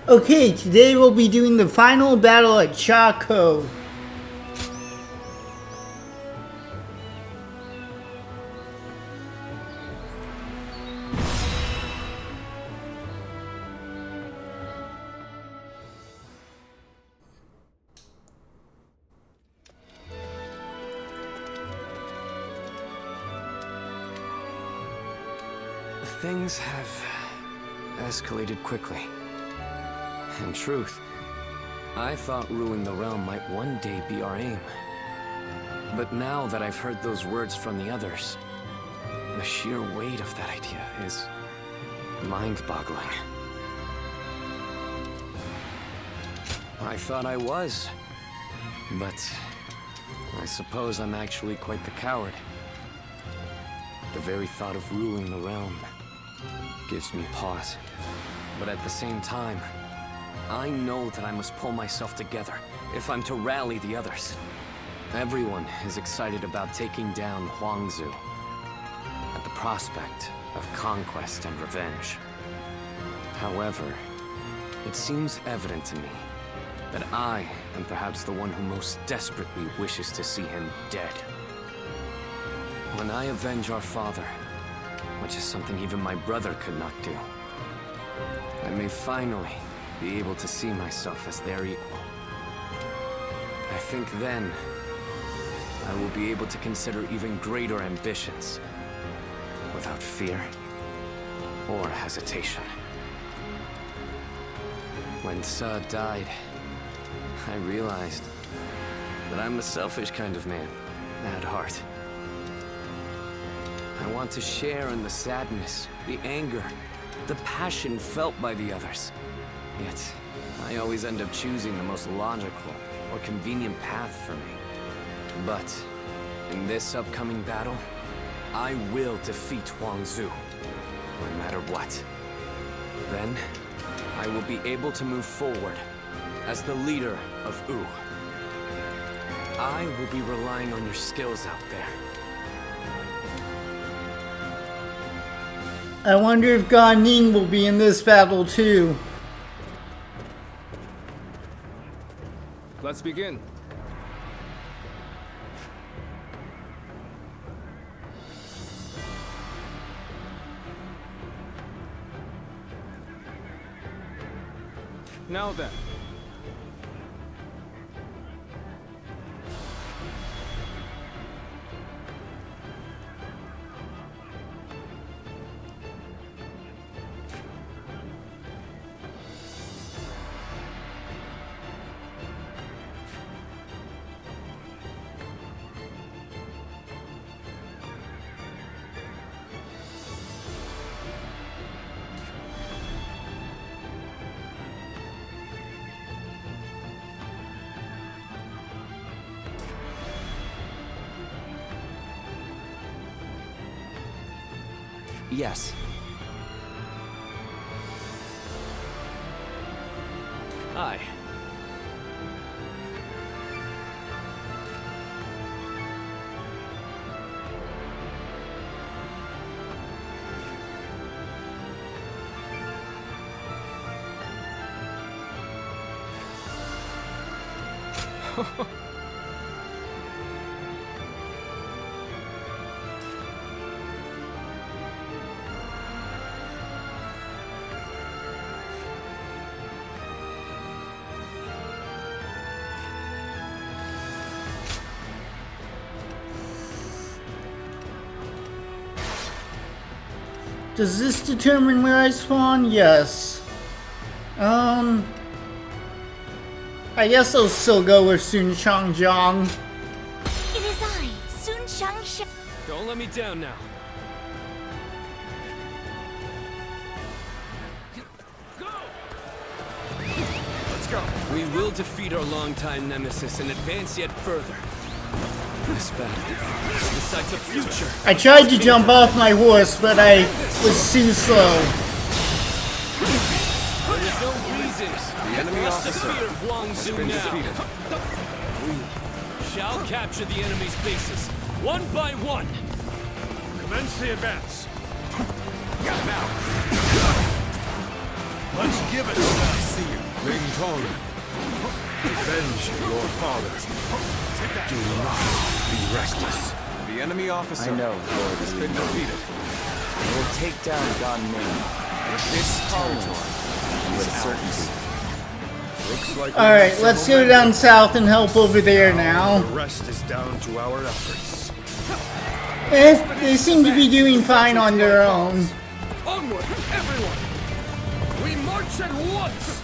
Okay, today we'll be doing the final battle at Xiakou. Things have escalated quickly. In truth, I thought ruling the realm might one day be our aim. But now that I've heard those words from the others, the sheer weight of that idea is mind-boggling. I thought I was, but I suppose I'm actually quite the coward. The very thought of ruling the realm gives me pause. But at the same time, I know that I must pull myself together if I'm to rally the others. Everyone is excited about taking down Huangzu at the prospect of conquest and revenge. However, it seems evident to me that I am perhaps the one who most desperately wishes to see him dead. When I avenge our father, which is something even my brother could not do, I may finally be able to see myself as their equal. I think then, I will be able to consider even greater ambitions, without fear or hesitation. When Sa died, I realized that I'm a selfish kind of man, at heart. I want to share in the sadness, the anger, the passion felt by the others. Yet, I always end up choosing the most logical or convenient path for me. But, in this upcoming battle, I will defeat Huangzu, no matter what. Then, I will be able to move forward as the leader of Wu. I will be relying on your skills out there. I wonder if Gan Ning will be in this battle too. Let's begin. Now then. Yes. Hi. Does this determine where I spawn? Yes. I guess I'll still go with Sun Shangjiang. It is I, Sun Shangxiang. Don't let me down now. Let's go. We will defeat our longtime nemesis and advance yet further. This battle decides the future. I tried to jump off my horse, but I was too slow. There is no reason. The enemy officer has been defeated. We shall capture the enemy's bases, one by one. Commence the advance. Now. Let's give it to them. See you. Ling Tong. Avenge your father. Do not be restless. The enemy officer has been defeated. We'll take down Gan Ning with this territory with certainty. Looks like Alright, let's go down south and help over there now. The rest is down to our efforts. They seem to be doing fine on their own. Onward, everyone! We march at once!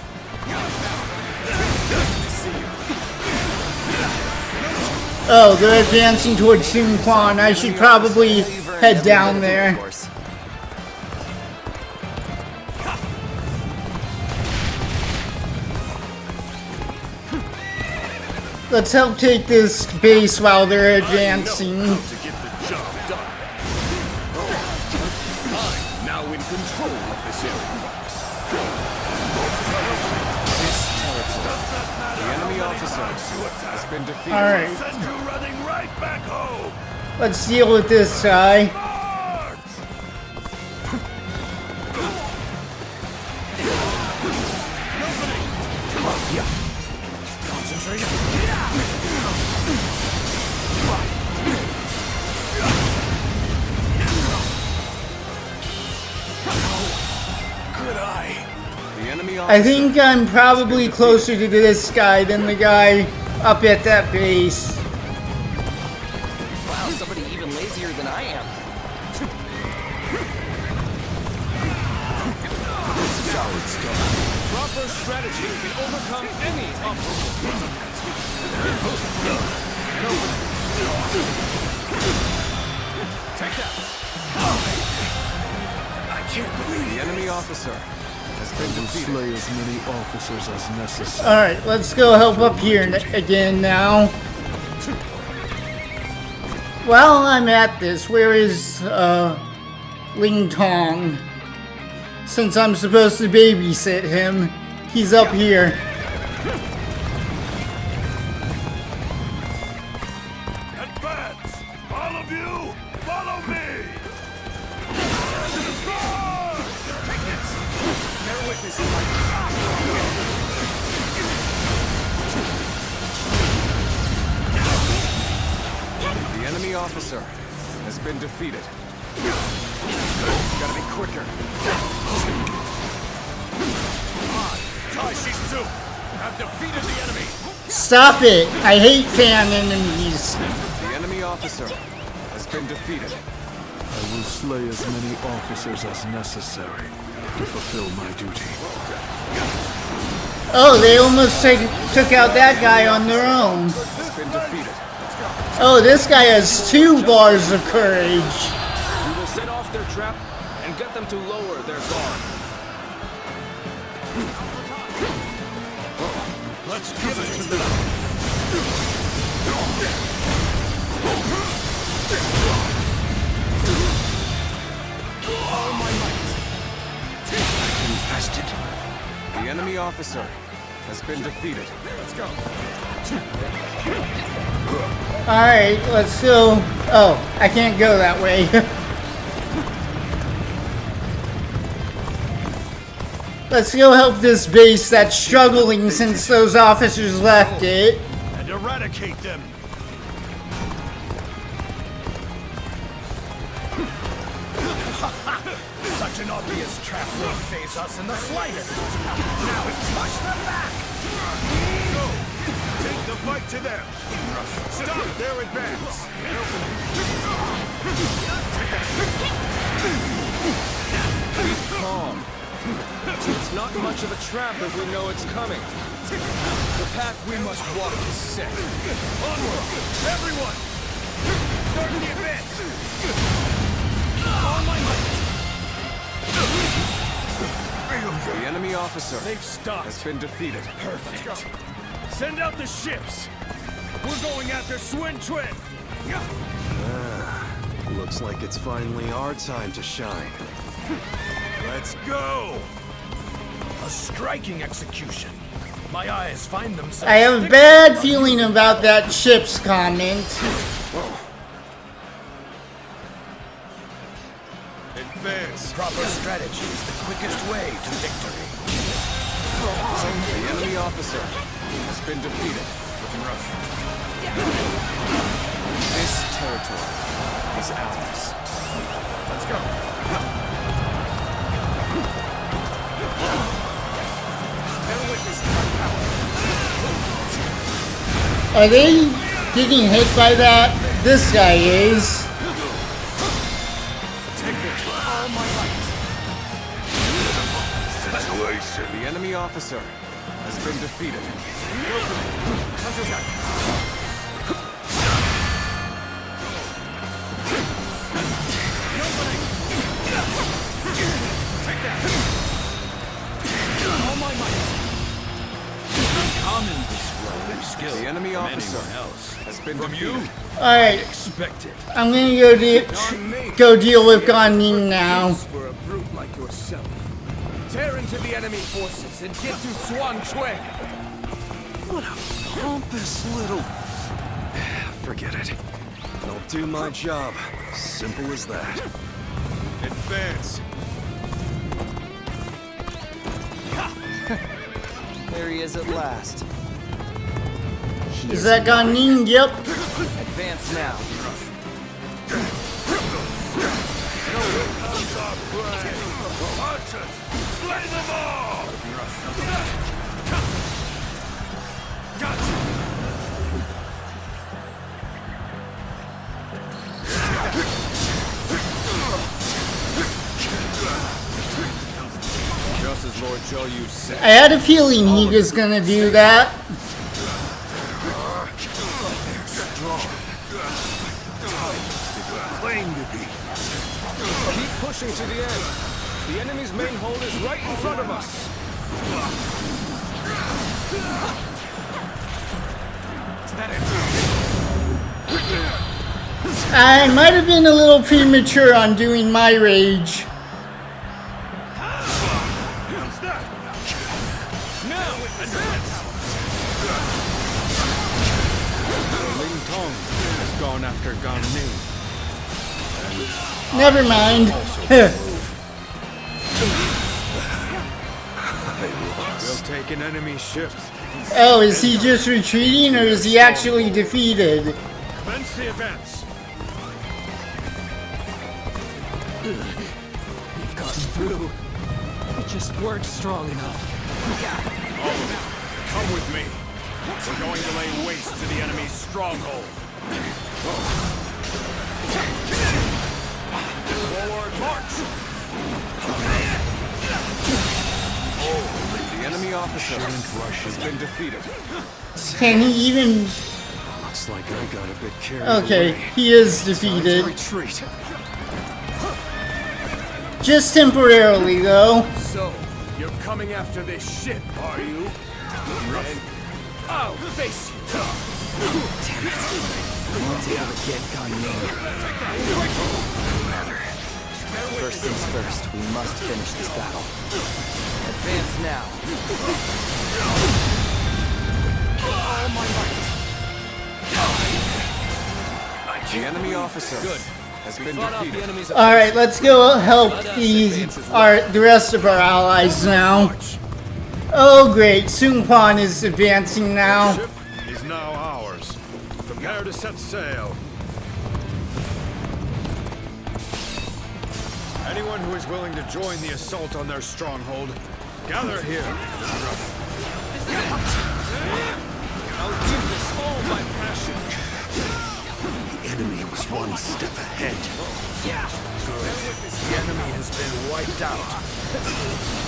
Oh, they're advancing towards Sun Quan. I should probably head down there. Let's help take this base while they're advancing. To get the job done. I'm now in control of this area. The enemy officer has been defeated. Alright, Send you running right back home. let's deal with this guy. I think I'm probably closer to this guy than the guy up at that base. Wow, somebody even lazier than I am. Proper strategy can overcome any obstacle. Take that! I can't believe The enemy officer has been defeated. slay as many officers as necessary. Alright, let's go help up here again now. While I'm at this, where is Ling Tong? Since I'm supposed to babysit him, he's up here. Advance! All of you, follow me! Bear witness. The enemy officer has been defeated. Gotta be quicker. Taishizu have defeated the enemy. Stop it! I hate fan enemies. The enemy officer has been defeated. I will slay as many officers as necessary to fulfill my duty. Oh, they almost took out that guy on their own. Has been defeated. Oh, this guy has 2 bars of courage. We will set off their trap and get them to lower their guard. Let's give it to them. All my might. Infested. The enemy officer has been defeated. Let's go. Alright, let's go. Oh, I can't go that way. Let's go help this base that's struggling since those officers left it. And eradicate them. Such an obvious trap won't phase us in the slightest. Now push them back. Go. Take the fight to them. Stop their advance. Calm. It's not much of a trap if we know it's coming. The path we must walk is set. Onward, everyone. Start the advance. On my might. The enemy officer They've stopped. has been defeated. Perfect. Send out the ships. We're going after Swin Twin. Looks like it's finally our time to shine. Let's go. A striking execution. My eyes find themselves. I have a bad feeling about that ship's comment. Advance. Proper strategy is the quickest way to victory. The enemy officer has been defeated. This territory is ours. Let's go. Bear witness to my power. Are they getting hit by that? This guy is. Take this with all my might. The enemy officer has been defeated. Take that. All my might. Common display skill. The enemy from officer anyone else. has been From you, defeated. Alright, expected. I'm gonna go deal with Ganin now. For a brute like yourself. Tear into the enemy forces and get to Swan Chuen. What a pompous little... Forget it. I'll do my job. Simple as that. Advance. There he is at last. Is that Ganin? Yep. Advance now. Slay them all! Gotcha! Just as Lord Zhou Yu said. I had a feeling he was gonna do that. Claim to be. Keep pushing to the end. The enemy's main hold is right in front of us. Is that it? I might have been a little premature on doing my rage. How's that? Now, advance! Ling Tong has gone after Gan Ning. Never mind. We'll take an enemy ship. Oh, is he just retreating or is he actually defeated? Commence the advance. We've gotten through. We just weren't strong enough. All of you, come with me. We're going to lay waste to the enemy's stronghold. Forward march! The enemy officer has been defeated. Can he even... Looks like I got a bit carried Okay, away. he is Time to defeated. retreat. Just temporarily, though. So, you're coming after this ship, are you? And I'll face you. Damn it. I won't be able to get Gan Ning. First things first, we must finish this battle. Advance now. All my might. The enemy officer has been Fought off the defeated. enemy's Alright, let's go help the rest of our allies now. Oh great, Sun Quan is advancing now. Ship is now ours. Prepare to set sail. Anyone who is willing to join the assault on their stronghold, gather here. I'll give this all my passion. The enemy was one step ahead. Good. The enemy has been wiped out.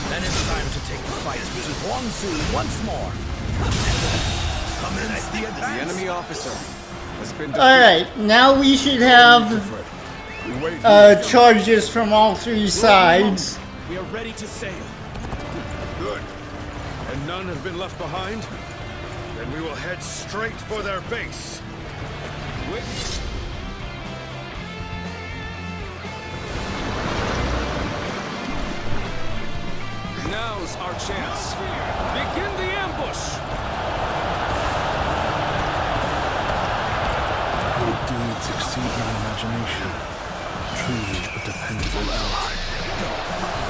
Then it's time to take the fight to Guangzhou once more. Commence the The enemy officer has been defeated. Alright, now we should have charges from all three sides. We are ready to sail. Good. And none have been left behind? Then we will head straight for their base. Now's our chance. Begin the ambush! Good deeds exceed my imagination. Truly a dependable ally.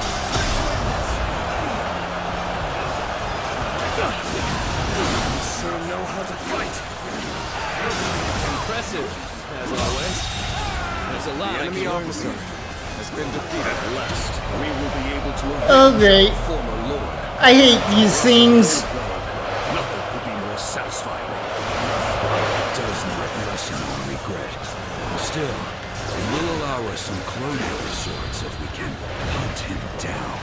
know how to fight. Impressive, as always. There's a lot The I enemy can learn officer from. has been defeated. At last, we will be able to Oh, avenge great. our former lord. I hate these things. Nothing could be more satisfying. It does not lessen our regret. Still, it will allow us some closure of sorts if we can hunt him down.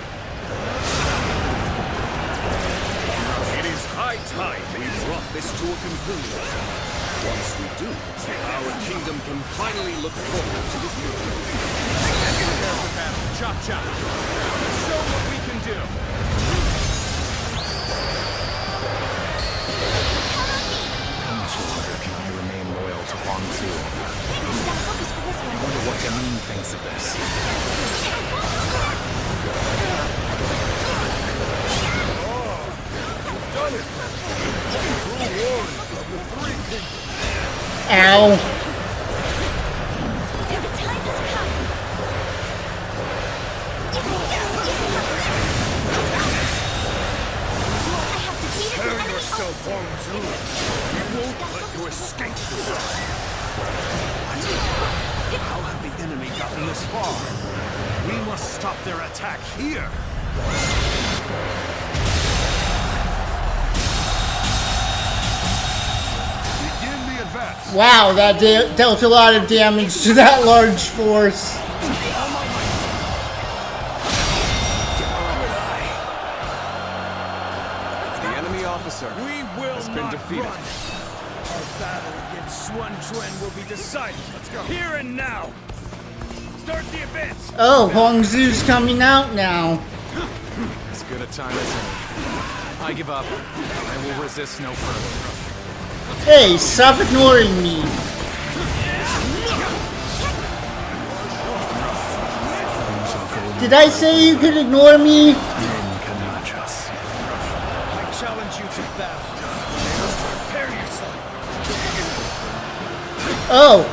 It is high time we brought this to a conclusion. Once we do, our kingdom can finally look forward to the future. Prepare for battle. Chop chop. Show what we can do. How much longer can I remain loyal to Huang Zu? Gotta focus for this I one. wonder what Gamin thinks of this. Ow. The time has come. I have defeated the Prepare enemy yourself, officer. Huang Zu. We won't let you escape. How have the enemy gotten this far? We must stop their attack here. Begin the advance. Wow, that dealt a lot of damage to that large force. The enemy officer We will has been not defeated. run. Our battle against Sun Quan will be decided. Let's go. Here and now. Start the advance. Oh, Huang Zu's coming out now. As good a time as any. I give up. I will resist no further. Hey, stop ignoring me. Did I say you could ignore me? None can match us. I challenge you to battle. Prepare yourself. Oh,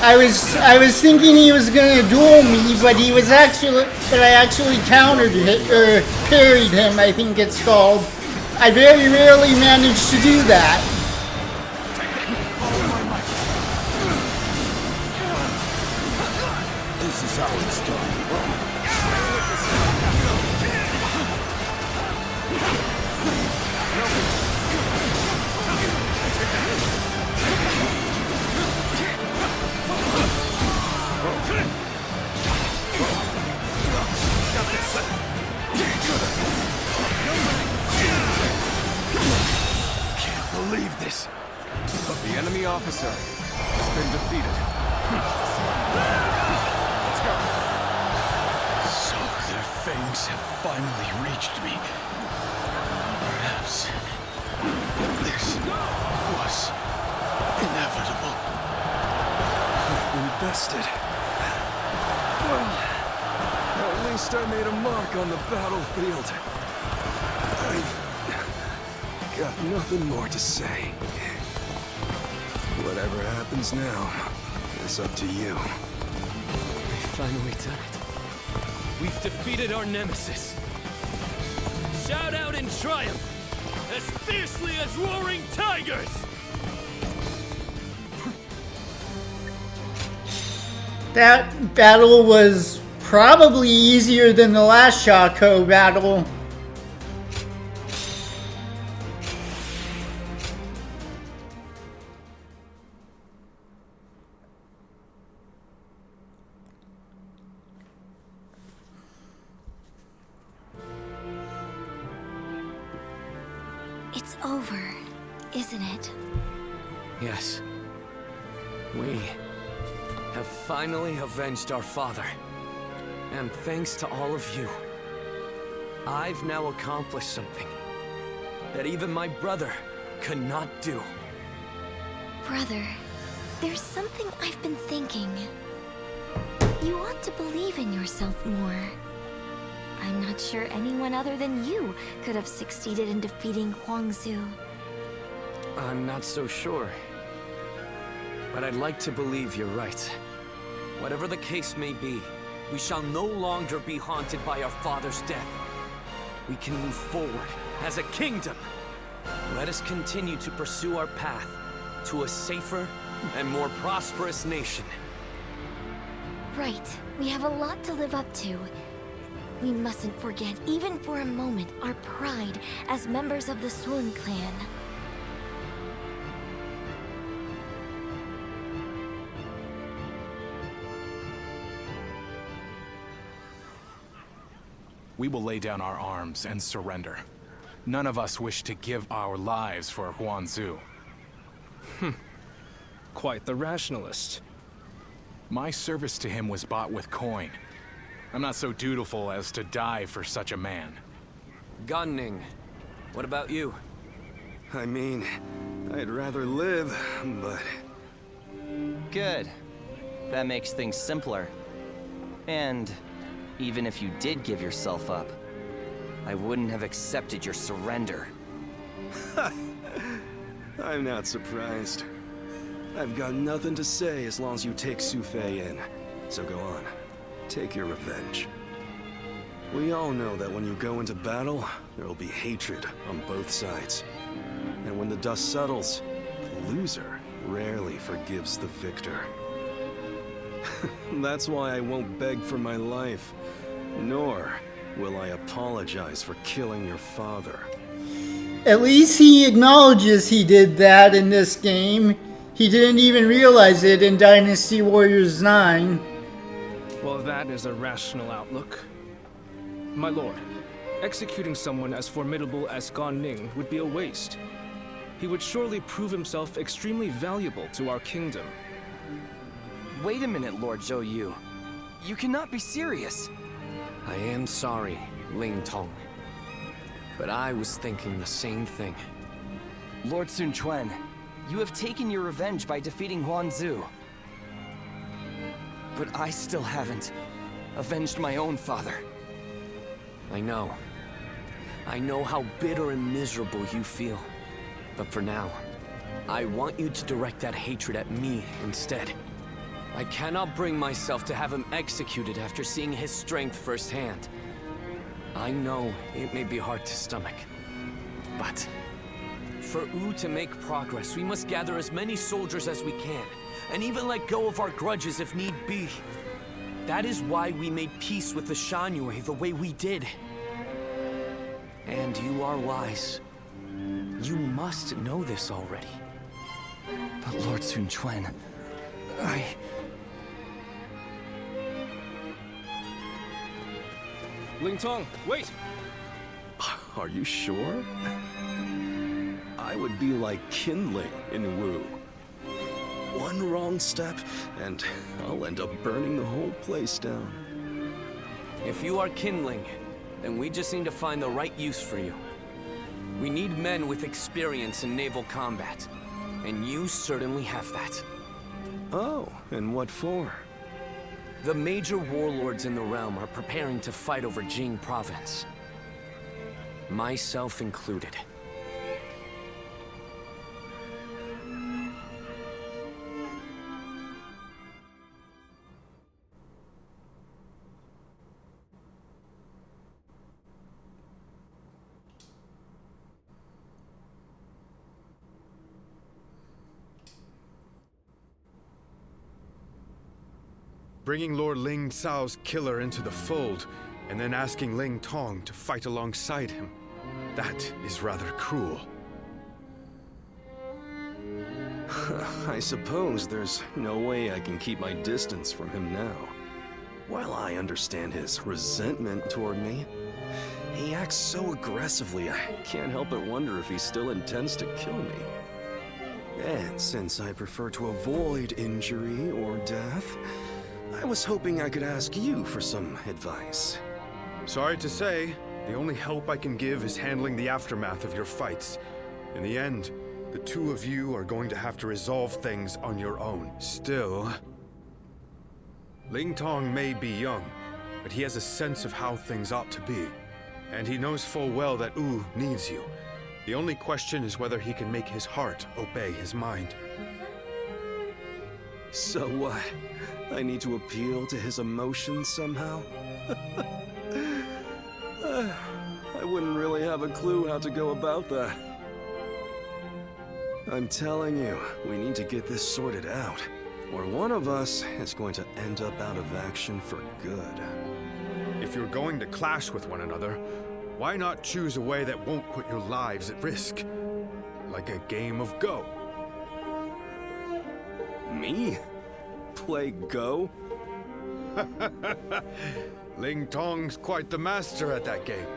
I was thinking he was gonna duel me, but I actually countered it, or parried him, I think it's called. I very rarely manage to do that. This is how it's done. Can't believe this. The enemy officer has been defeated. So their fangs have finally reached me. Perhaps this was inevitable. I've been bested. Well, at least I made a mark on the battlefield. I've got nothing more to say. Whatever happens now, it's up to you. We've finally done it. We've defeated our nemesis. Shout out in triumph, as fiercely as roaring tigers! That battle was probably easier than the last Xiakou battle. It's over, isn't it? Yes. We have finally avenged our father. And thanks to all of you, I've now accomplished something that even my brother could not do. Brother, there's something I've been thinking. You ought to believe in yourself more. I'm not sure anyone other than you could have succeeded in defeating Huang Zu. I'm not so sure. But I'd like to believe you're right. Whatever the case may be, we shall no longer be haunted by our father's death. We can move forward as a kingdom let us continue to pursue our path to a safer and more prosperous nation. Right. We have a lot to live up to. We mustn't forget, even for a moment, our pride as members of the Sun clan. We will lay down our arms and surrender. None of us wish to give our lives for Huanzu. Quite the rationalist. My service to him was bought with coin. I'm not so dutiful as to die for such a man. Gunning, what about you? I mean, I'd rather live, but... Good. That makes things simpler. And even if you did give yourself up, I wouldn't have accepted your surrender. I'm not surprised. I've got nothing to say as long as you take Su Fei in. So go on. Take your revenge. We all know that when you go into battle, there will be hatred on both sides. And when the dust settles, the loser rarely forgives the victor. That's why I won't beg for my life, nor will I apologize for killing your father. At least he acknowledges he did that in this game. He didn't even realize it in Dynasty Warriors 9. Well, that is a rational outlook. My lord, executing someone as formidable as Gan Ning would be a waste. He would surely prove himself extremely valuable to our kingdom. Wait a minute, Lord Zhou Yu. You cannot be serious. I am sorry, Ling Tong. But I was thinking the same thing. Lord Sun Quan, you have taken your revenge by defeating Huanzu. But I still haven't avenged my own father. I know. I know how bitter and miserable you feel. But for now, I want you to direct that hatred at me instead. I cannot bring myself to have him executed after seeing his strength firsthand. I know it may be hard to stomach, but for Wu to make progress, we must gather as many soldiers as we can, and even let go of our grudges if need be. That is why we made peace with the Shan the way we did. And you are wise. You must know this already. But Lord Sun Quan, Ling Tong, wait! Are you sure? I would be like kindling in Wu. One wrong step, and I'll end up burning the whole place down. If you are kindling, then we just need to find the right use for you. We need men with experience in naval combat, and you certainly have that. Oh, and what for? The major warlords in the realm are preparing to fight over Jing province. Myself included. Bringing Lord Ling Cao's killer into the fold, and then asking Ling Tong to fight alongside him. That is rather cruel. I suppose there's no way I can keep my distance from him now. While I understand his resentment toward me, he acts so aggressively I can't help but wonder if he still intends to kill me. And since I prefer to avoid injury or death, I was hoping I could ask you for some advice. Sorry to say, the only help I can give is handling the aftermath of your fights. In the end, the two of you are going to have to resolve things on your own. Still, Ling Tong may be young, but he has a sense of how things ought to be. And he knows full well that Wu needs you. The only question is whether he can make his heart obey his mind. So what? I need to appeal to his emotions somehow? I wouldn't really have a clue how to go about that. I'm telling you, we need to get this sorted out, or one of us is going to end up out of action for good. If you're going to clash with one another, why not choose a way that won't put your lives at risk? Like a game of Go. Me? Play Go? Ling Tong's quite the master at that game.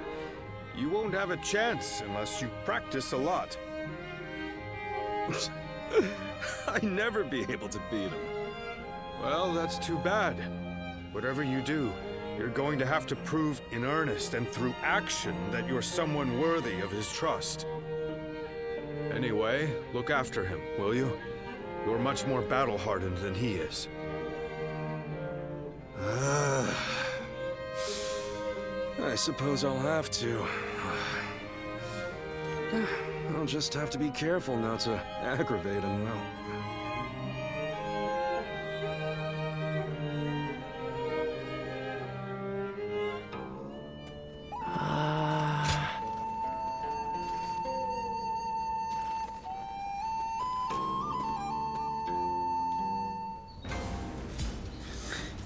You won't have a chance unless you practice a lot. I'd never be able to beat him. Well, that's too bad. Whatever you do, you're going to have to prove in earnest and through action that you're someone worthy of his trust. Anyway, look after him, will you? You're much more battle-hardened than he is. I suppose I'll have to. I'll just have to be careful not to aggravate him, though.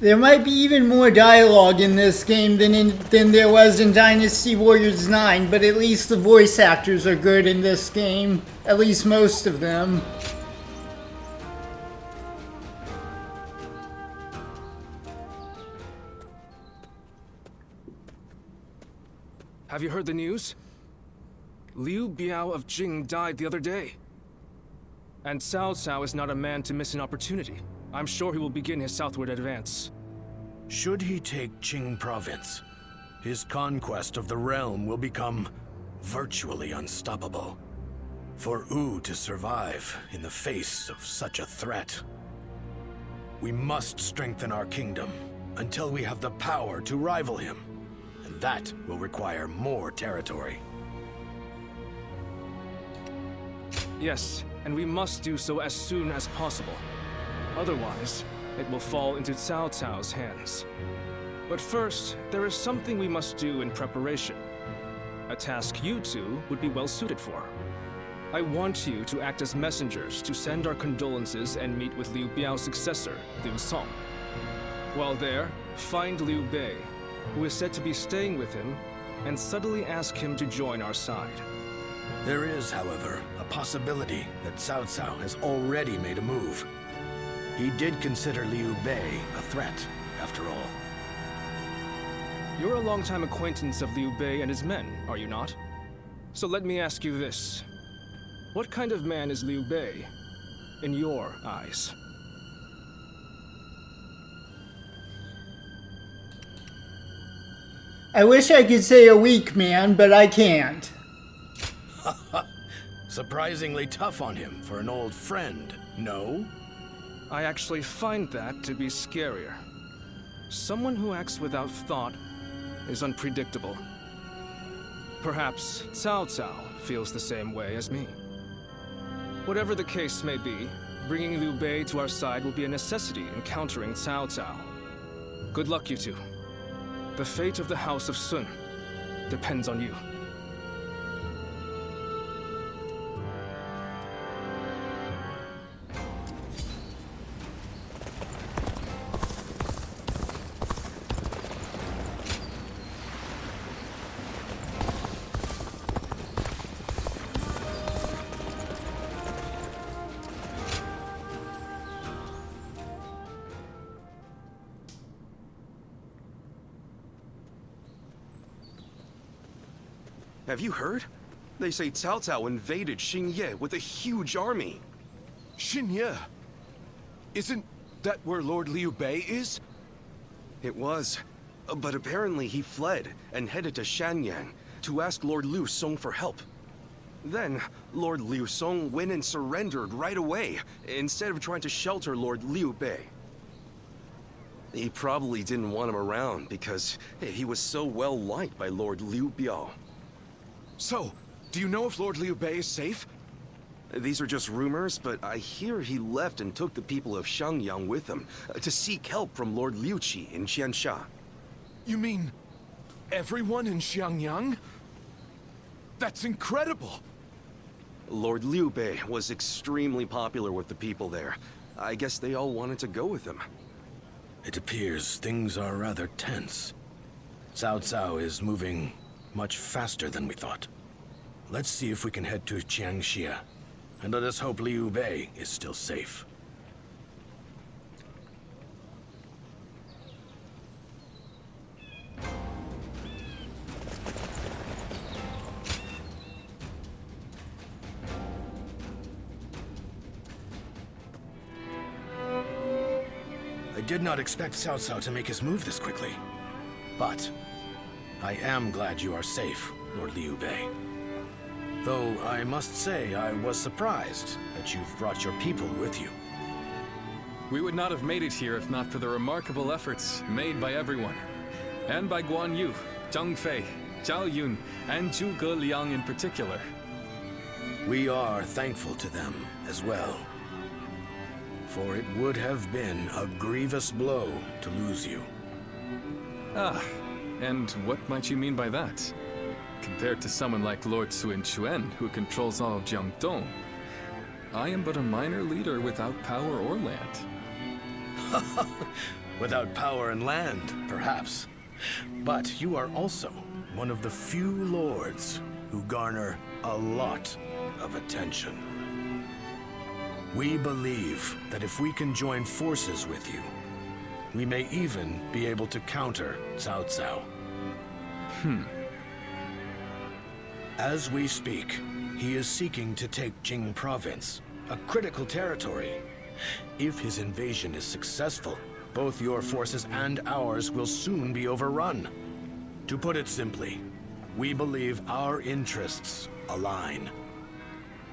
There might be even more dialogue in this game than there was in Dynasty Warriors 9, but at least the voice actors are good in this game. At least most of them. Have you heard the news? Liu Biao of Jing died the other day. And Cao Cao is not a man to miss an opportunity. I'm sure he will begin his southward advance. Should he take Qing province, his conquest of the realm will become virtually unstoppable. For Wu to survive in the face of such a threat, we must strengthen our kingdom until we have the power to rival him. And that will require more territory. Yes, and we must do so as soon as possible. Otherwise, it will fall into Cao Cao's hands. But first, there is something we must do in preparation. A task you two would be well suited for. I want you to act as messengers to send our condolences and meet with Liu Biao's successor, Liu Song. While there, find Liu Bei, who is said to be staying with him, and subtly ask him to join our side. There is, however, a possibility that Cao Cao has already made a move. He did consider Liu Bei a threat, after all. You're a longtime acquaintance of Liu Bei and his men, are you not? So let me ask you this. What kind of man is Liu Bei, in your eyes? I wish I could say a weak man, but I can't. Surprisingly tough on him for an old friend, no? I actually find that to be scarier. Someone who acts without thought is unpredictable. Perhaps Cao Cao feels the same way as me. Whatever the case may be, bringing Liu Bei to our side will be a necessity in countering Cao Cao. Good luck, you two. The fate of the House of Sun depends on you. Have you heard? They say Cao Cao invaded Xingye with a huge army. Xingye? Isn't that where Lord Liu Bei is? It was. But apparently he fled and headed to Shanyang to ask Lord Liu Song for help. Then, Lord Liu Song went and surrendered right away, instead of trying to shelter Lord Liu Bei. He probably didn't want him around because he was so well liked by Lord Liu Biao. So, do you know if Lord Liu Bei is safe? These are just rumors, but I hear he left and took the people of Shangyang with him to seek help from Lord Liu Qi in Qiansha. You mean everyone in Xiangyang? That's incredible! Lord Liu Bei was extremely popular with the people there. I guess they all wanted to go with him. It appears things are rather tense. Cao Cao is moving much faster than we thought. Let's see if we can head to Jiangxia, and let us hope Liu Bei is still safe. I did not expect Cao Cao to make his move this quickly. But I am glad you are safe, Lord Liu Bei. Though I must say I was surprised that you've brought your people with you. We would not have made it here if not for the remarkable efforts made by everyone. And by Guan Yu, Zhang Fei, Zhao Yun, and Zhuge Liang in particular. We are thankful to them as well. For it would have been a grievous blow to lose you. Ah, and what might you mean by that? Compared to someone like Lord Sun Quan, who controls all of Jiangdong, I am but a minor leader without power or land. Without power and land, perhaps. But you are also one of the few lords who garner a lot of attention. We believe that if we can join forces with you, we may even be able to counter Cao Cao. As we speak, he is seeking to take Jing Province, a critical territory. If his invasion is successful, both your forces and ours will soon be overrun. To put it simply, we believe our interests align.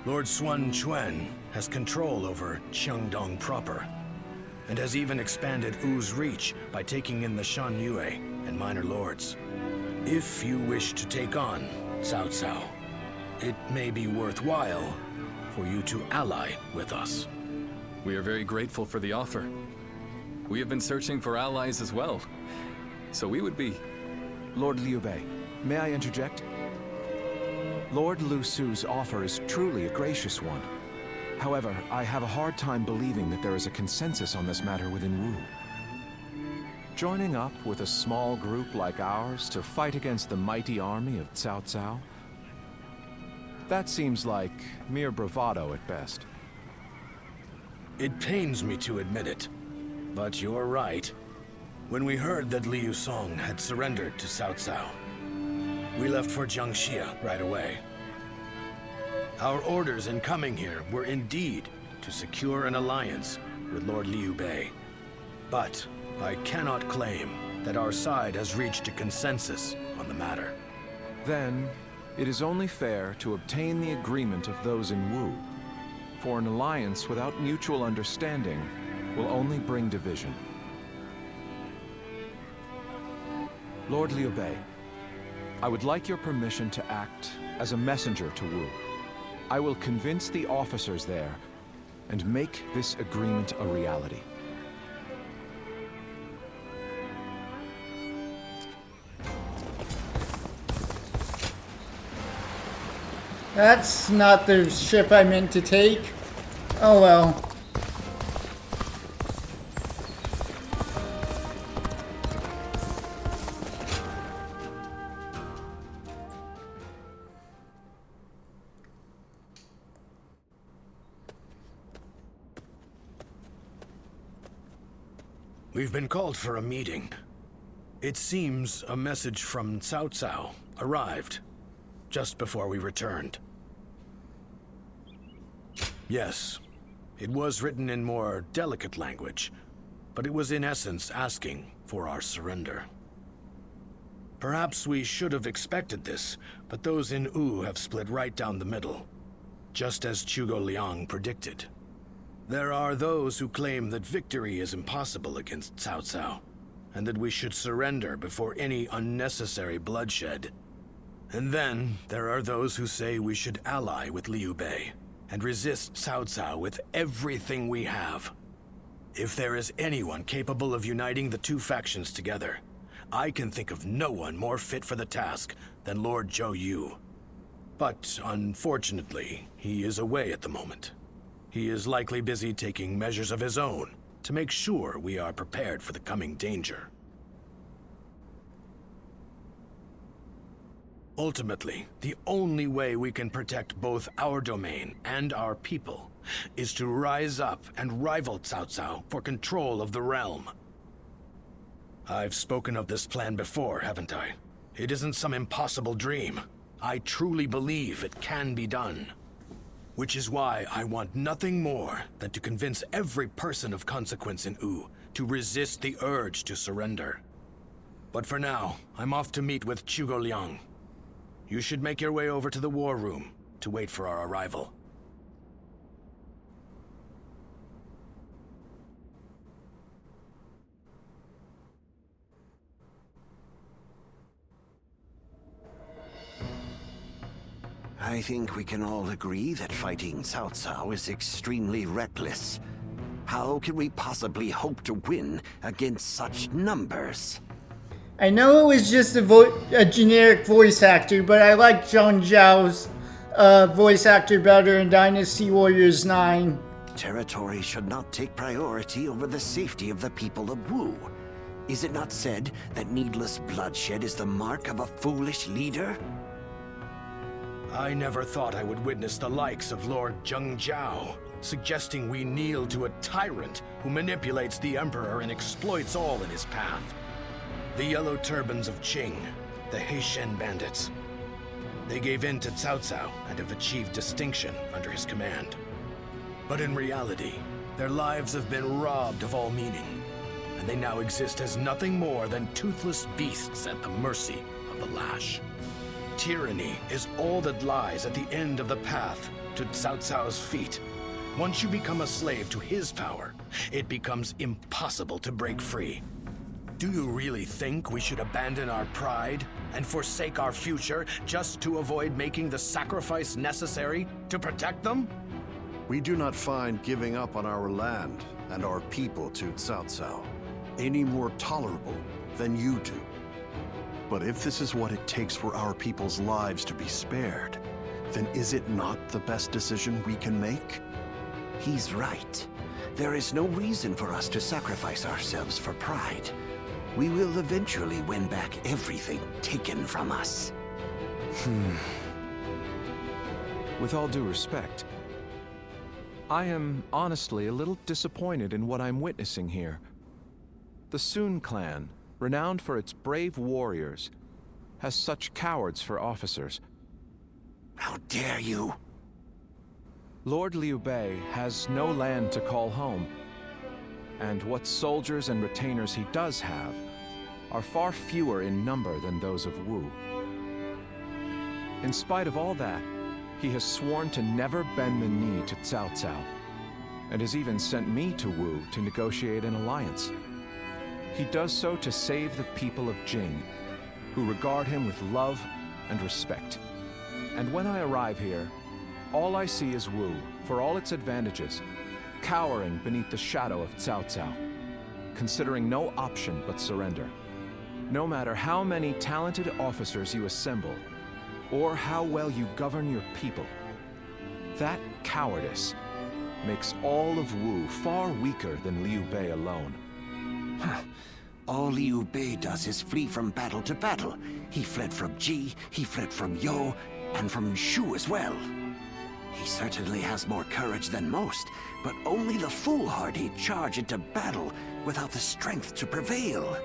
Lord Sun Quan has control over Qiangdong proper, and has even expanded Wu's reach by taking in the Shan Yue and minor lords. If you wish to take on Cao Cao, it may be worthwhile for you to ally with us. We are very grateful for the offer. We have been searching for allies as well, so we would be... Lord Liu Bei, may I interject? Lord Lu Su's offer is truly a gracious one. However, I have a hard time believing that there is a consensus on this matter within Wu. Joining up with a small group like ours to fight against the mighty army of Cao Cao? That seems like mere bravado at best. It pains me to admit it, but you're right. When we heard that Liu Song had surrendered to Cao Cao, we left for Jiangxia right away. Our orders in coming here were indeed to secure an alliance with Lord Liu Bei. But I cannot claim that our side has reached a consensus on the matter. Then, it is only fair to obtain the agreement of those in Wu. For an alliance without mutual understanding will only bring division. Lord Liu Bei, I would like your permission to act as a messenger to Wu. I will convince the officers there and make this agreement a reality. That's not the ship I meant to take. Oh well. We've been called for a meeting. It seems a message from Cao Cao arrived just before we returned. Yes, it was written in more delicate language, but it was in essence asking for our surrender. Perhaps we should have expected this, but those in Wu have split right down the middle, just as Zhuge Liang predicted. There are those who claim that victory is impossible against Cao Cao, and that we should surrender before any unnecessary bloodshed. And then, there are those who say we should ally with Liu Bei, and resist Cao Cao with everything we have. If there is anyone capable of uniting the two factions together, I can think of no one more fit for the task than Lord Zhou Yu. But unfortunately, he is away at the moment. He is likely busy taking measures of his own to make sure we are prepared for the coming danger. Ultimately, the only way we can protect both our domain and our people is to rise up and rival Cao Cao for control of the realm. I've spoken of this plan before, haven't I? It isn't some impossible dream. I truly believe it can be done. Which is why I want nothing more than to convince every person of consequence in Wu to resist the urge to surrender. But for now, I'm off to meet with Zhuge Liang. You should make your way over to the war room to wait for our arrival. I think we can all agree that fighting Cao Cao is extremely reckless. How can we possibly hope to win against such numbers? I know it was just a generic voice actor, but I like Zhang Zhao's voice actor better in Dynasty Warriors 9. Territory should not take priority over the safety of the people of Wu. Is it not said that needless bloodshed is the mark of a foolish leader? I never thought I would witness the likes of Lord Zheng Zhao, suggesting we kneel to a tyrant who manipulates the Emperor and exploits all in his path. The Yellow Turbans of Qing, the Heishen bandits. They gave in to Cao Cao and have achieved distinction under his command. But in reality, their lives have been robbed of all meaning, and they now exist as nothing more than toothless beasts at the mercy of the lash. Tyranny is all that lies at the end of the path to Cao Cao's feet. Once you become a slave to his power, it becomes impossible to break free. Do you really think we should abandon our pride and forsake our future just to avoid making the sacrifice necessary to protect them? We do not find giving up on our land and our people to Cao Cao any more tolerable than you do. But if this is what it takes for our people's lives to be spared, then is it not the best decision we can make? He's right. There is no reason for us to sacrifice ourselves for pride. We will eventually win back everything taken from us. With all due respect, I am honestly a little disappointed in what I'm witnessing here. The Sun clan, renowned for its brave warriors, has such cowards for officers. How dare you! Lord Liu Bei has no land to call home, and what soldiers and retainers he does have are far fewer in number than those of Wu. In spite of all that, he has sworn to never bend the knee to Cao Cao, and has even sent me to Wu to negotiate an alliance. He does so to save the people of Jing, who regard him with love and respect. And when I arrive here, all I see is Wu, for all its advantages, cowering beneath the shadow of Cao Cao, considering no option but surrender. No matter how many talented officers you assemble, or how well you govern your people, that cowardice makes all of Wu far weaker than Liu Bei alone. All Liu Bei does is flee from battle to battle. He fled from Ji, he fled from You, and from Shu as well. He certainly has more courage than most, but only the foolhardy charge into battle without the strength to prevail.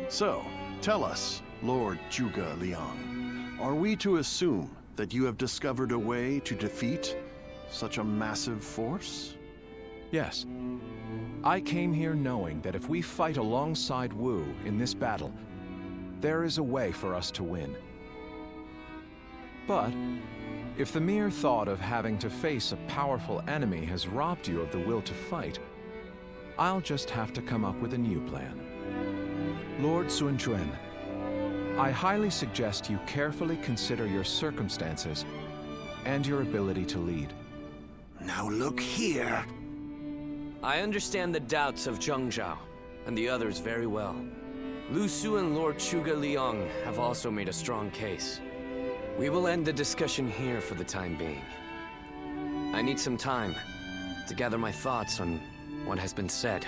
So, tell us, Lord Zhuge Liang, are we to assume that you have discovered a way to defeat such a massive force? Yes. I came here knowing that if we fight alongside Wu in this battle, there is a way for us to win. But if the mere thought of having to face a powerful enemy has robbed you of the will to fight, I'll just have to come up with a new plan. Lord Sun Quan, I highly suggest you carefully consider your circumstances and your ability to lead. Now look here. I understand the doubts of Zheng Zhao and the others very well. Lu Su and Lord Zhuge Liang have also made a strong case. We will end the discussion here for the time being. I need some time to gather my thoughts on what has been said.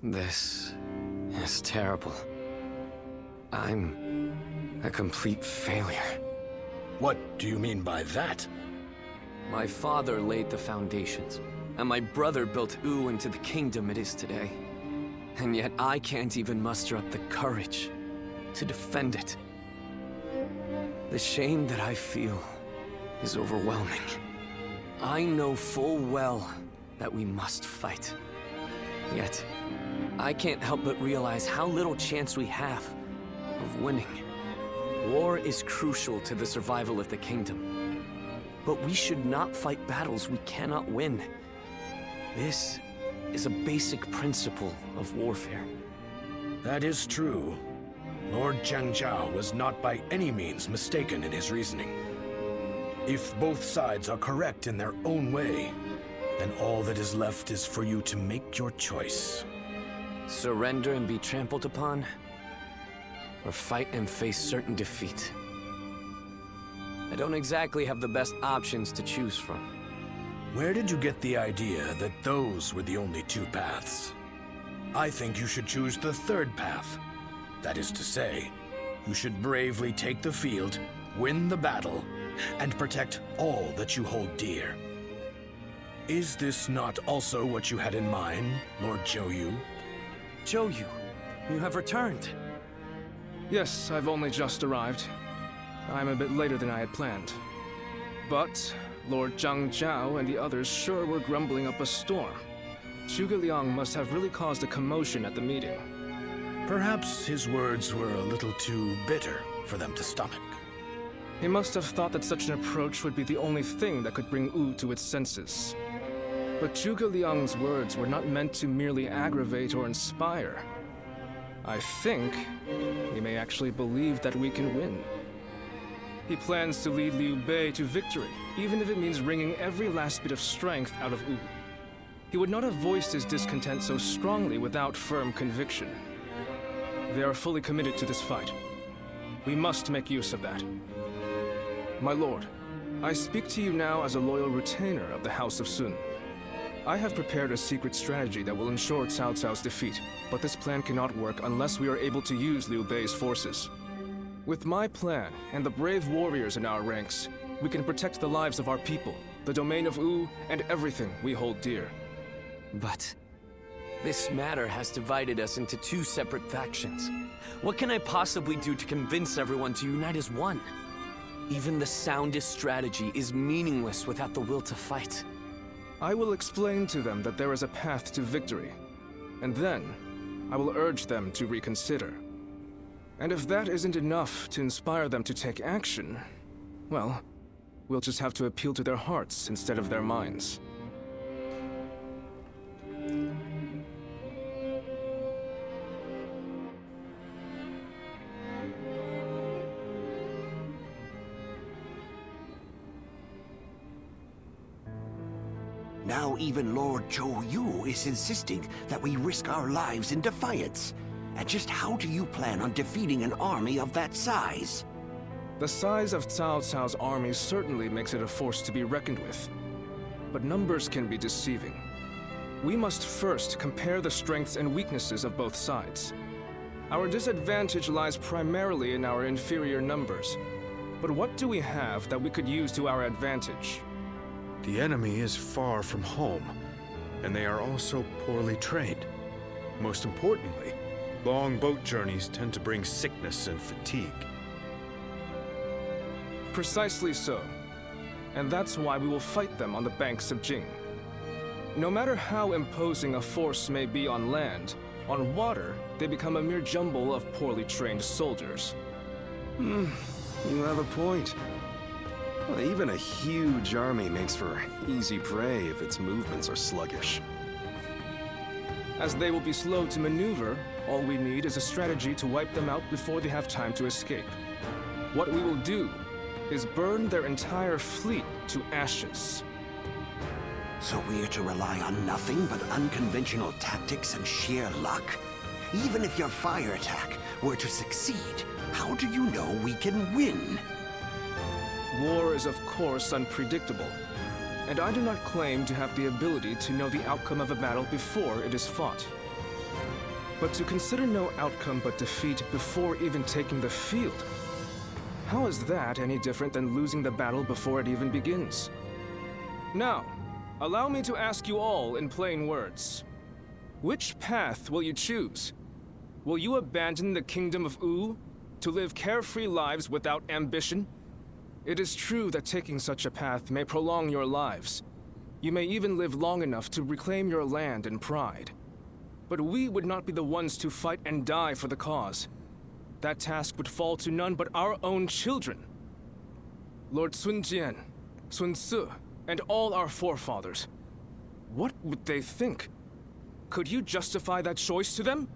This is terrible. I'm a complete failure. What do you mean by that? My father laid the foundations, and my brother built Wu into the kingdom it is today. And yet I can't even muster up the courage to defend it. The shame that I feel is overwhelming. I know full well that we must fight. Yet, I can't help but realize how little chance we have of winning. War is crucial to the survival of the kingdom. But we should not fight battles we cannot win. This is a basic principle of warfare. That is true. Lord Zhangjiao was not by any means mistaken in his reasoning. If both sides are correct in their own way, then all that is left is for you to make your choice. Surrender and be trampled upon, or fight and face certain defeat. I don't exactly have the best options to choose from. Where did you get the idea that those were the only two paths? I think you should choose the third path. That is to say, you should bravely take the field, win the battle, and protect all that you hold dear. Is this not also what you had in mind, Lord Xiakou? Xiakou, you have returned. Yes, I've only just arrived. I'm a bit later than I had planned. But Lord Zhangjiao and the others sure were grumbling up a storm. Zhuge Liang must have really caused a commotion at the meeting. Perhaps his words were a little too bitter for them to stomach. He must have thought that such an approach would be the only thing that could bring Wu to its senses. But Zhuge Liang's words were not meant to merely aggravate or inspire. I think he may actually believe that we can win. He plans to lead Liu Bei to victory, even if it means wringing every last bit of strength out of Wu. He would not have voiced his discontent so strongly without firm conviction. They are fully committed to this fight. We must make use of that. My lord, I speak to you now as a loyal retainer of the House of Sun. I have prepared a secret strategy that will ensure Cao Cao's defeat, but this plan cannot work unless we are able to use Liu Bei's forces. With my plan and the brave warriors in our ranks, we can protect the lives of our people, the domain of Wu, and everything we hold dear. But this matter has divided us into two separate factions. What can I possibly do to convince everyone to unite as one? Even the soundest strategy is meaningless without the will to fight. I will explain to them that there is a path to victory, and then I will urge them to reconsider. And if that isn't enough to inspire them to take action, well, we'll just have to appeal to their hearts instead of their minds. Now even Lord Zhou Yu is insisting that we risk our lives in defiance. And just how do you plan on defeating an army of that size? The size of Cao Cao's army certainly makes it a force to be reckoned with. But numbers can be deceiving. We must first compare the strengths and weaknesses of both sides. Our disadvantage lies primarily in our inferior numbers. But what do we have that we could use to our advantage? The enemy is far from home, and they are also poorly trained. Most importantly, long boat journeys tend to bring sickness and fatigue. Precisely so. And that's why we will fight them on the banks of Jing. No matter how imposing a force may be on land, on water, they become a mere jumble of poorly trained soldiers. You have a point. Well, even a huge army makes for easy prey if its movements are sluggish. As they will be slow to maneuver, all we need is a strategy to wipe them out before they have time to escape. What we will do is burn their entire fleet to ashes. So we're to rely on nothing but unconventional tactics and sheer luck? Even if your fire attack were to succeed, how do you know we can win? War is of course unpredictable, and I do not claim to have the ability to know the outcome of a battle before it is fought. But to consider no outcome but defeat before even taking the field, how is that any different than losing the battle before it even begins? Now, allow me to ask you all in plain words. Which path will you choose? Will you abandon the kingdom of U to live carefree lives without ambition? It is true that taking such a path may prolong your lives. You may even live long enough to reclaim your land and pride. But we would not be the ones to fight and die for the cause. That task would fall to none but our own children. Lord Sun Jian, Sun Ce, and all our forefathers. What would they think? Could you justify that choice to them?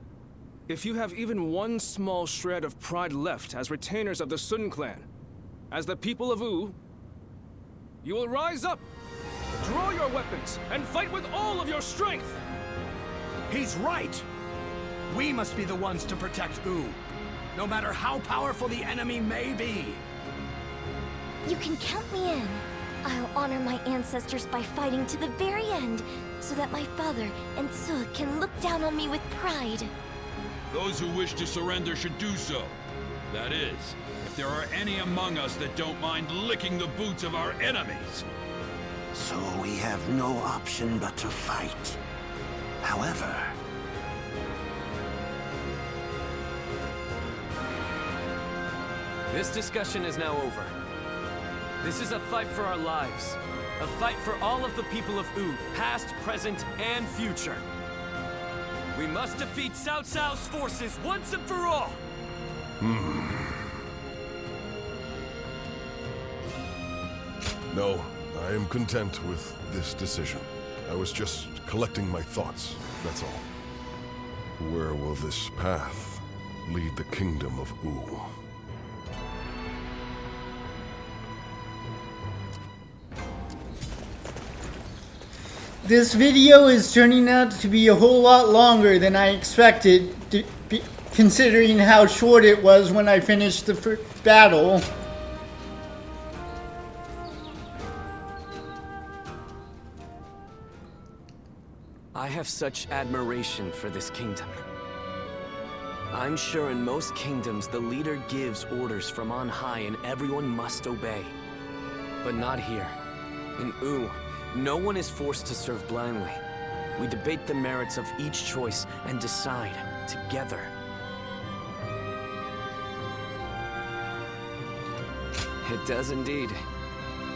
If you have even one small shred of pride left as retainers of the Sun clan, as the people of U, you will rise up, draw your weapons, and fight with all of your strength! He's right! We must be the ones to protect U, no matter how powerful the enemy may be. You can count me in. I'll honor my ancestors by fighting to the very end, so that my father and Ce can look down on me with pride. Those who wish to surrender should do so. That is, if there are any among us that don't mind licking the boots of our enemies. So we have no option but to fight. However... This discussion is now over. This is a fight for our lives. A fight for all of the people of U, past, present, and future. We must defeat Cao Cao's forces once and for all! No, I am content with this decision. I was just collecting my thoughts, that's all. Where will this path lead the kingdom of U? This video is turning out to be a whole lot longer than I expected, considering how short it was when I finished the battle. I have such admiration for this kingdom. I'm sure in most kingdoms the leader gives orders from on high and everyone must obey. But not here. In U, no one is forced to serve blindly. We debate the merits of each choice and decide together. It does indeed.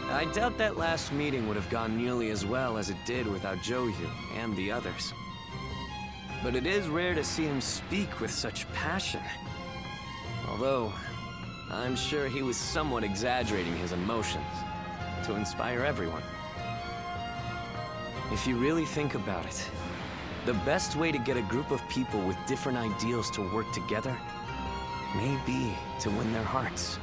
I doubt that last meeting would have gone nearly as well as it did without Zhou and the others. But it is rare to see him speak with such passion. Although, I'm sure he was somewhat exaggerating his emotions to inspire everyone. If you really think about it, the best way to get a group of people with different ideals to work together may be to win their hearts.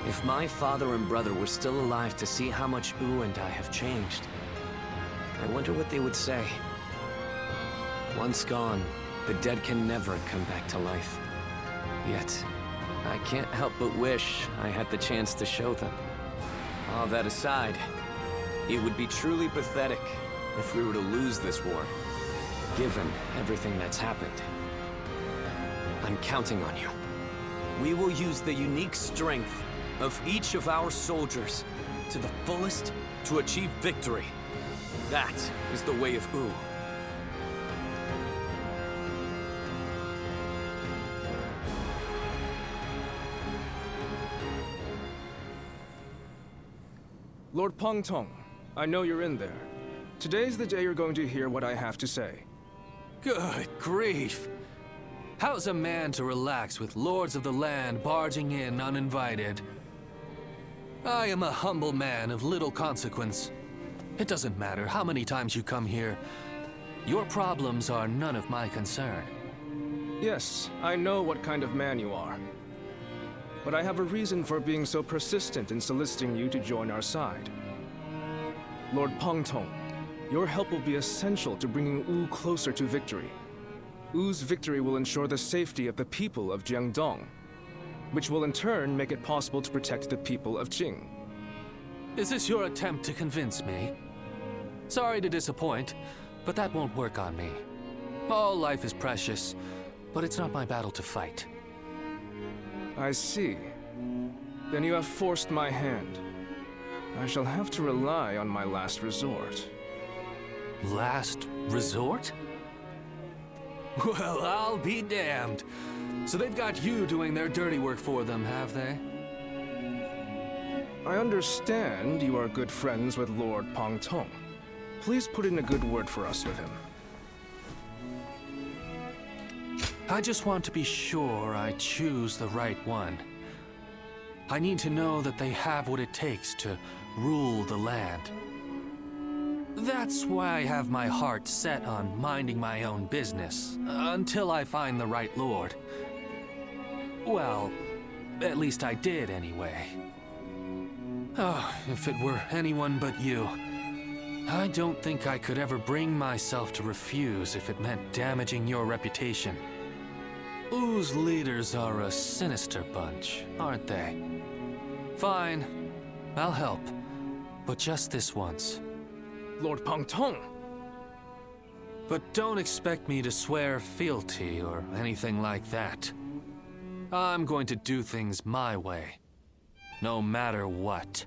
If my father and brother were still alive to see how much U and I have changed, I wonder what they would say. Once gone, the dead can never come back to life. Yet, I can't help but wish I had the chance to show them. All that aside, it would be truly pathetic if we were to lose this war, given everything that's happened. I'm counting on you. We will use the unique strength of each of our soldiers to the fullest to achieve victory. That is the way of U. Lord Peng Tong, I know you're in there. Today's the day you're going to hear what I have to say. Good grief! How's a man to relax with lords of the land barging in uninvited? I am a humble man of little consequence. It doesn't matter how many times you come here. Your problems are none of my concern. Yes, I know what kind of man you are. But I have a reason for being so persistent in soliciting you to join our side. Lord Pongtong, your help will be essential to bringing Wu closer to victory. Wu's victory will ensure the safety of the people of Jiangdong, which will in turn make it possible to protect the people of Jing. Is this your attempt to convince me? Sorry to disappoint, but that won't work on me. All life is precious, but it's not my battle to fight. I see. Then you have forced my hand. I shall have to rely on my last resort. Last resort? Well, I'll be damned. So they've got you doing their dirty work for them, have they? I understand you are good friends with Lord Pongtong. Please put in a good word for us with him. I just want to be sure I choose the right one. I need to know that they have what it takes to rule the land. That's why I have my heart set on minding my own business, until I find the right lord. Well, at least I did anyway. Oh, if it were anyone but you. I don't think I could ever bring myself to refuse if it meant damaging your reputation. Wu's leaders are a sinister bunch, aren't they? Fine, I'll help, but just this once. Lord Pongtong! But don't expect me to swear fealty or anything like that. I'm going to do things my way, no matter what.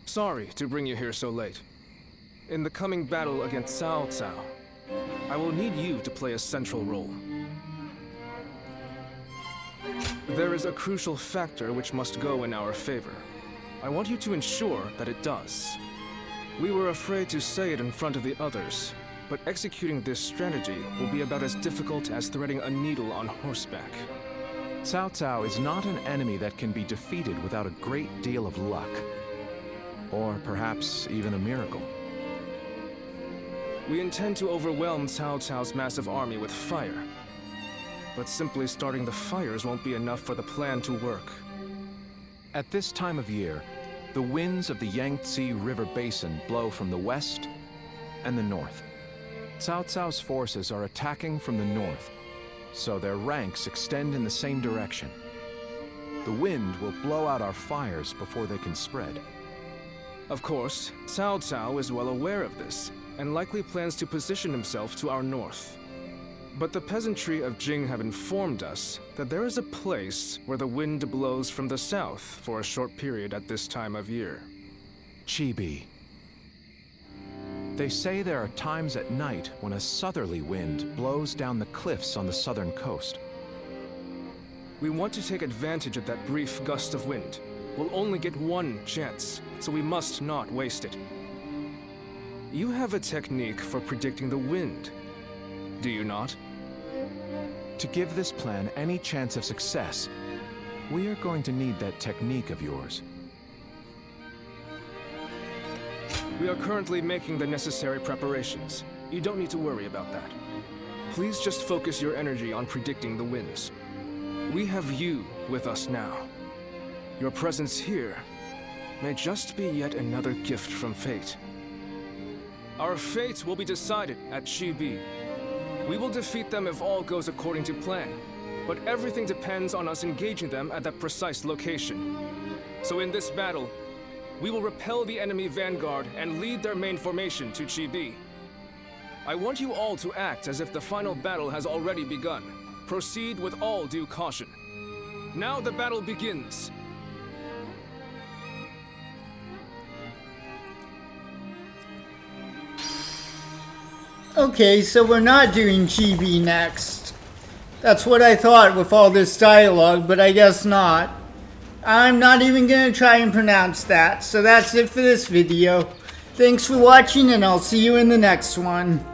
Sorry to bring you here so late. In the coming battle against Cao Cao, I will need you to play a central role. There is a crucial factor which must go in our favor. I want you to ensure that it does. We were afraid to say it in front of the others, but executing this strategy will be about as difficult as threading a needle on horseback. Cao Cao is not an enemy that can be defeated without a great deal of luck. Or perhaps even a miracle. We intend to overwhelm Cao Cao's massive army with fire. But simply starting the fires won't be enough for the plan to work. At this time of year, the winds of the Yangtze River Basin blow from the west and the north. Cao Cao's forces are attacking from the north, so their ranks extend in the same direction. The wind will blow out our fires before they can spread. Of course, Cao Cao is well aware of this, and likely plans to position himself to our north. But the peasantry of Jing have informed us that there is a place where the wind blows from the south for a short period at this time of year. Chibi. They say there are times at night when a southerly wind blows down the cliffs on the southern coast. We want to take advantage of that brief gust of wind. We'll only get one chance, so we must not waste it. You have a technique for predicting the wind, do you not? To give this plan any chance of success, we are going to need that technique of yours. We are currently making the necessary preparations. You don't need to worry about that. Please just focus your energy on predicting the winds. We have you with us now. Your presence here may just be yet another gift from fate. Our fate will be decided at Chibi. We will defeat them if all goes according to plan, but everything depends on us engaging them at that precise location. So in this battle, we will repel the enemy vanguard and lead their main formation to Chibi. I want you all to act as if the final battle has already begun. Proceed with all due caution. Now the battle begins. Okay, so we're not doing Chibi next. That's what I thought with all this dialogue, but I guess not. I'm not even going to try and pronounce that. So that's it for this video. Thanks for watching, and I'll see you in the next one.